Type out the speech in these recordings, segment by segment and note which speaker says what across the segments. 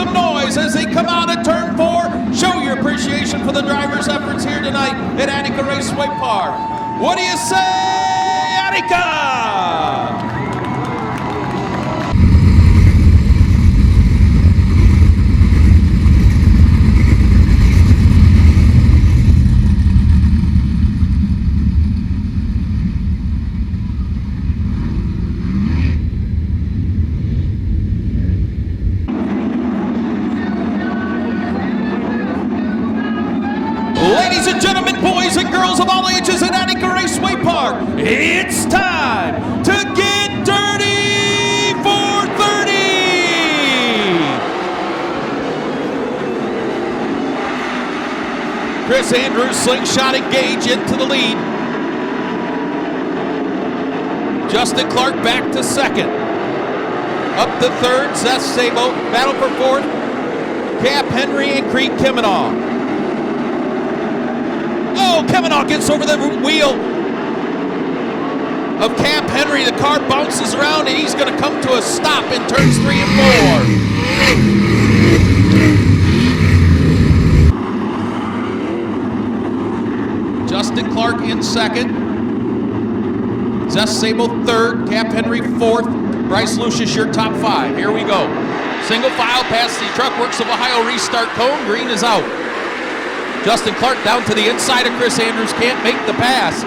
Speaker 1: some noise as they come out at turn 4. Show your appreciation for the drivers' efforts here tonight at Attica Raceway Park. What do you say, Attica? Ladies and gentlemen, boys and girls of all ages at Attica Raceway Park, it's time to get dirty for 30! Chris Andrews slingshot engage into the lead. Justin Clark back to second. Up to third, Seth Sabo, battle for fourth. Cap Henry and Creed Kimmenaugh. Oh, Kimmenaugh gets over the wheel of Cap Henry. The car bounces around and he's going to come to a stop in turns 3 and 4. Justin Clark in second. Zeth Sabo third. Cap Henry fourth. Bryce Lucius your top 5. Here we go. Single file past the Truck Works of Ohio restart cone. Green is out. Justin Clark down to the inside of Chris Andrews, can't make the pass.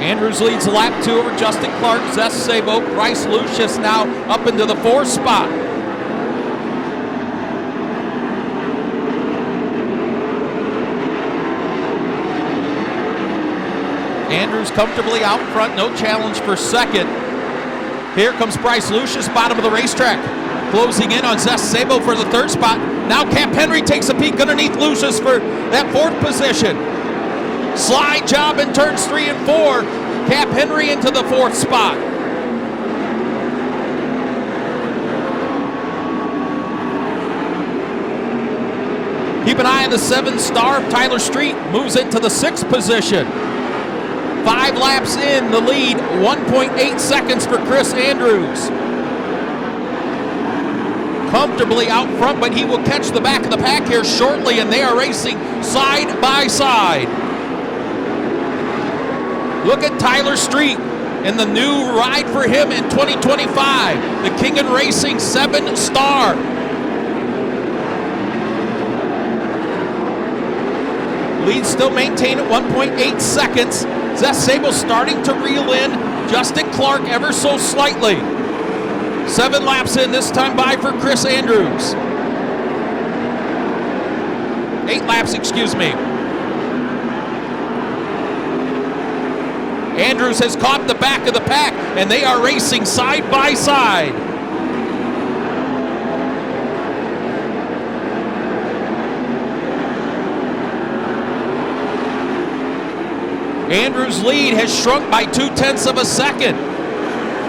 Speaker 1: Andrews leads lap 2 over Justin Clark, Zeth Sabo, Bryce Lucius now up into the 4th spot. Andrews comfortably out front, no challenge for second. Here comes Bryce Lucius, bottom of the racetrack. Closing in on Zeth Sabo for the 3rd spot. Now Cap Henry takes a peek underneath Lucius for that 4th position. Slide job in turns 3 and 4. Cap Henry into the 4th spot. Keep an eye on the 7-star of Tyler Street. Moves into the 6th position. 5 laps in the lead, 1.8 seconds for Chris Andrews. Comfortably out front, but he will catch the back of the pack here shortly, and they are racing side by side. Look at Tyler Street and the new ride for him in 2025, the King and Racing 7-star. Lead still maintained at 1.8 seconds. Zeth Sabo starting to reel in. Justin Clark ever so slightly. 7 laps in, this time by for Chris Andrews. 8 laps, excuse me. Andrews has caught the back of the pack, and they are racing side by side. Andrews' lead has shrunk by 0.2 of a second.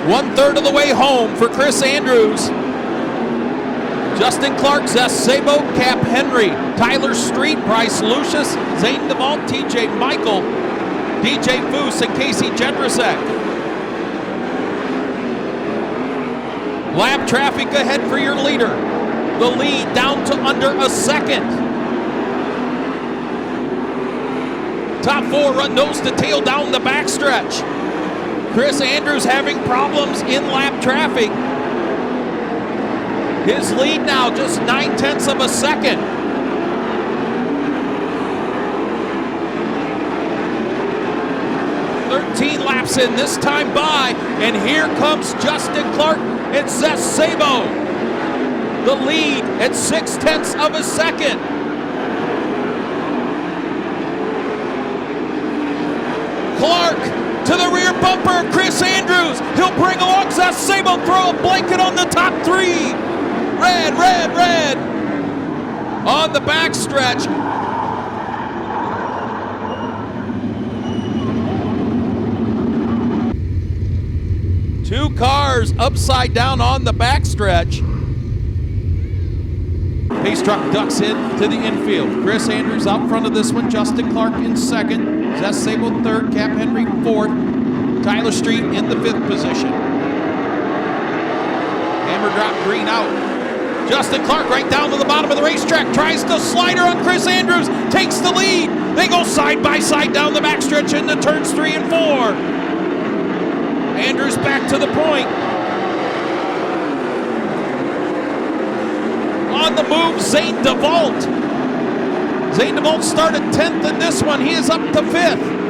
Speaker 1: 1/3 of the way home for Chris Andrews. Justin Clark, Zeth Sabo, Cap Henry, Tyler Street, Bryce Lucius, Zane DeVault, TJ Michael, DJ Foose, and Casey Jedrzak. Lap traffic ahead for your leader. The lead down to under a second. Top 4 run nose to tail down the backstretch. Chris Andrews having problems in lap traffic. His lead now just 0.9 of a second. Laps in, this time by, and here comes Justin Clark and Zeth Sabo. The lead at 0.6 of a second. Clark to the rear bumper, Chris Andrews. He'll bring along Zeth Sabo, throw a blanket on the top 3. Red, red, red. On the backstretch. Two cars upside down on the backstretch. Pace truck ducks in to the infield. Chris Andrews out front of this one. Justin Clark in second. Zeth Sabo third. Cap Henry fourth. Tyler Street in the 5th position. Hammer drop, green out. Justin Clark right down to the bottom of the racetrack. Tries the slider on Chris Andrews. Takes the lead. They go side by side down the backstretch into turns 3 and 4. Andrews back to the point. On the move, Zane DeVault. Zane DeVault started 10th in this one. He is up to 5th.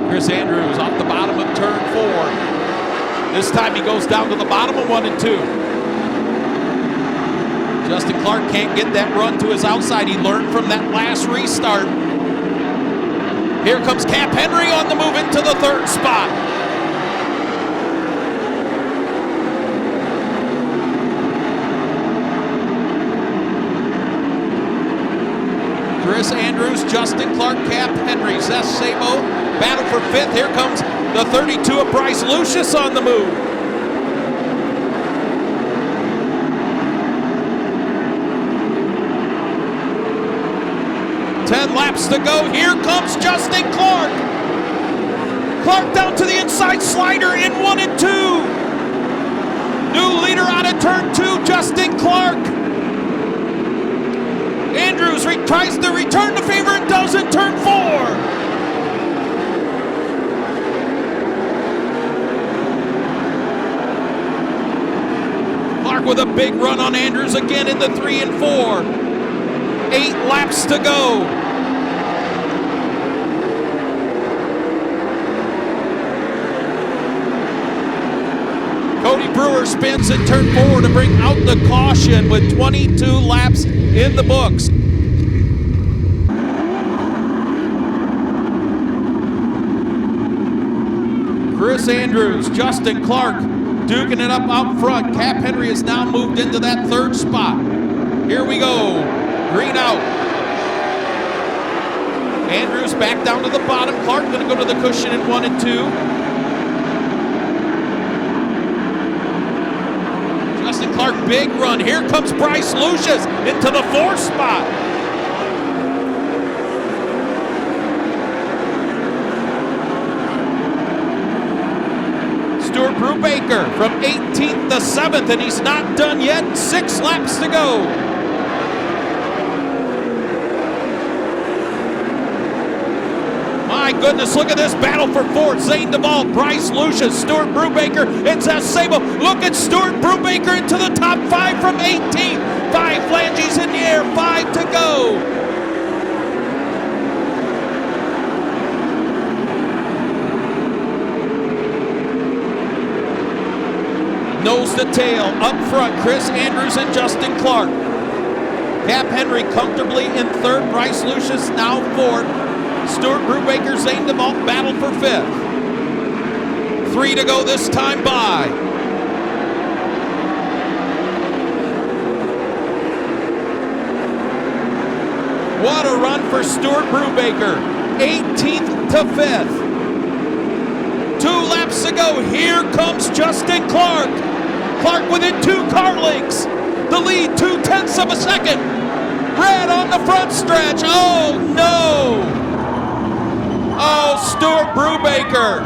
Speaker 1: Chris Andrews off the bottom of turn 4. This time he goes down to the bottom of 1 and 2. Justin Clark can't get that run to his outside. He learned from that last restart. Here comes Cap Henry on the move into the 3rd spot. Chris Andrews, Justin Clark, Cap Henry, Zeth Sabo battle for 5th. Here comes the 32 of Bryce Lucius on the move. Ten laps to go. Here comes Justin Clark. Clark down to the inside, slider in 1 and 2. New leader out of turn 2, Justin Clark. Andrews tries to return the favor and does in turn 4. With a big run on Andrews again in the 3 and 4. 8 laps to go. Cody Brewer spins in turn 4 to bring out the caution with 22 laps in the books. Chris Andrews, Justin Clark duking it up out front. Cap Henry has now moved into that 3rd spot. Here we go. Green out. Andrews back down to the bottom. Clark going to go to the cushion in 1 and 2. Justin Clark, big run. Here comes Bryce Lucius into the 4th spot. Stuart Brubaker from 18th to 7th, and he's not done yet. 6 laps to go. My goodness, look at this battle for 4th. Zane DeVault, Bryce Lucius, Stuart Brubaker, and Zeth Sabo. Look at Stuart Brubaker into the top 5 from 18th. 5 flanges in the air, 5 to go. Nose to tail, up front, Chris Andrews and Justin Clark. Cap Henry comfortably in 3rd, Bryce Lucius now 4th. Stuart Brubaker, Zane DeVault battle for 5th. 3 to go this time by. What a run for Stuart Brubaker, 18th to 5th. 2 laps to go. Here comes Justin Clark. Clark within 2 car lengths. The lead, 0.2 of a second. Red on the front stretch. Oh, no. Oh, Stuart Brubaker.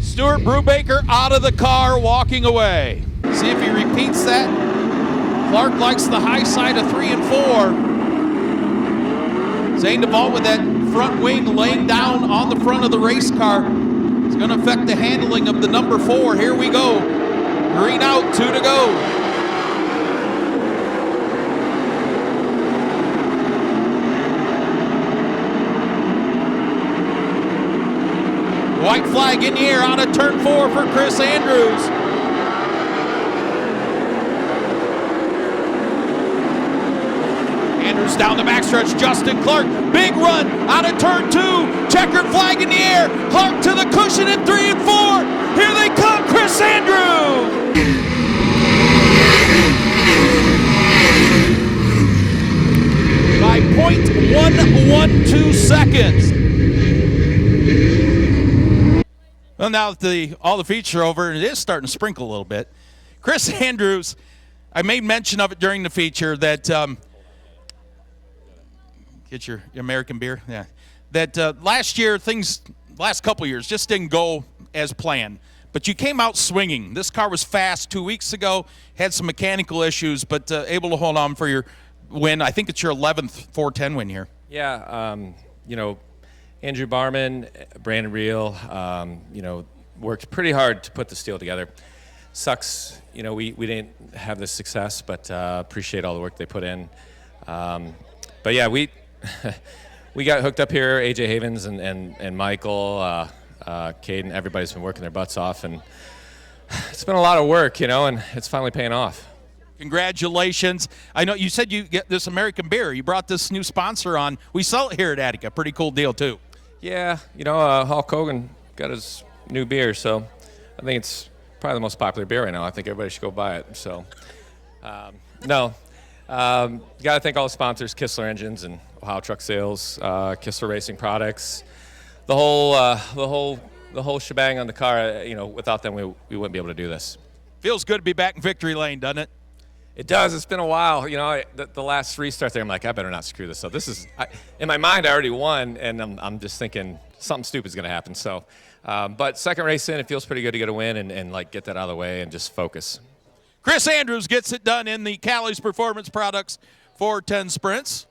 Speaker 1: Stuart Brubaker out of the car, walking away. See if he repeats that. Clark likes the high side of 3 and 4. Zane DeVault with that front wing laying down on the front of the race car. It's going to affect the handling of the number 4. Here we go. Green out, 2 to go. White flag in the air out of turn 4 for Chris Andrews. Andrews down the backstretch. Justin Clark, big run out of turn 2. Checkered flag in the air. Clark to the cushion in 3 and 4. Here they come, Chris Andrews. By 0.112 seconds. Well, now that all the features are over, and it is starting to sprinkle a little bit. Chris Andrews, I made mention of it during the feature that get your American beer, yeah. That last couple years just didn't go as planned. But you came out swinging. This car was fast 2 weeks ago, had some mechanical issues, but able to hold on for your win. I think it's your 11th 410 win here.
Speaker 2: Yeah, Andrew Barman, Brandon Reel, worked pretty hard to put this deal together. Sucks, we didn't have this success, but appreciate all the work they put in. But yeah, we got hooked up here. AJ Havens and Michael, Caden, everybody's been working their butts off, and it's been a lot of work, and it's finally paying off.
Speaker 1: Congratulations. I know you said you get this American beer. You brought this new sponsor on. We sell it here at Attica. Pretty cool deal, too.
Speaker 2: Yeah, Hulk Hogan got his new beer, so I think it's probably the most popular beer right now. I think everybody should go buy it. So, got to thank all the sponsors, Kistler Engines and Ohio Truck Sales, Kistler Racing Products, the whole shebang on the car. Without them, we wouldn't be able to do this.
Speaker 1: Feels good to be back in victory lane, doesn't it?
Speaker 2: It does. It's been a while. The last restart there, I'm like, I better not screw this up. In my mind, I already won, and I'm just thinking something stupid is going to happen. So, but second race in, it feels pretty good to get a win and get that out of the way and just focus.
Speaker 1: Chris Andrews gets it done in the Callie's Performance Products 410 Sprints.